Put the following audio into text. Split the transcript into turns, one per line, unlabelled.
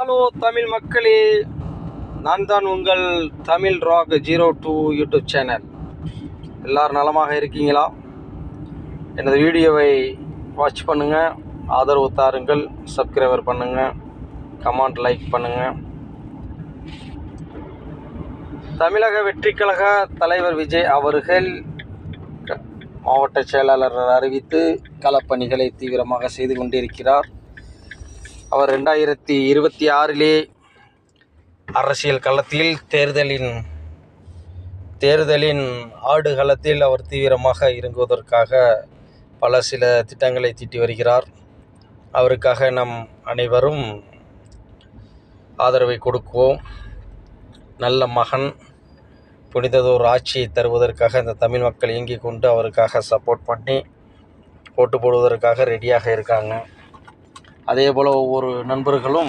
Hello Tamil மக்களே, நான் தான் உங்கள் தமிழ் ராக் 02 யூடியூப் சேனல். எல்லாரும் நலமாக இருக்கீங்களா? எனது வீடியோவை வாட்ச் பண்ணுங்கள், ஆதரவு தாருங்கள், சப்ஸ்கிரைபர் பண்ணுங்கள், கமெண்ட் லைக் பண்ணுங்கள். தமிழக வெற்றிக் கழக தலைவர் விஜய் அவர்கள் மாவட்ட செயலாளர் அறிவித்து களப்பணிகளை தீவிரமாக செய்து கொண்டிருக்கிறார். அவர் 2026 அரசியல் களத்தில் தேர்தலின் ஆடுகளத்தில் அவர் தீவிரமாக இறங்குவதற்காக சில திட்டங்களை தீட்டி வருகிறார். அவருக்காக நம் அனைவரும் ஆதரவை கொடுக்குவோம். நல்ல மகன், புனிததோர் ஆட்சியை தருவதற்காக இந்த தமிழ் மக்கள் இயங்கிக் கொண்டு அவருக்காக சப்போர்ட் பண்ணி ஓட்டு போடுவதற்காக ரெடியாக இருக்காங்க. அதே போல் ஒவ்வொரு நண்பர்களும்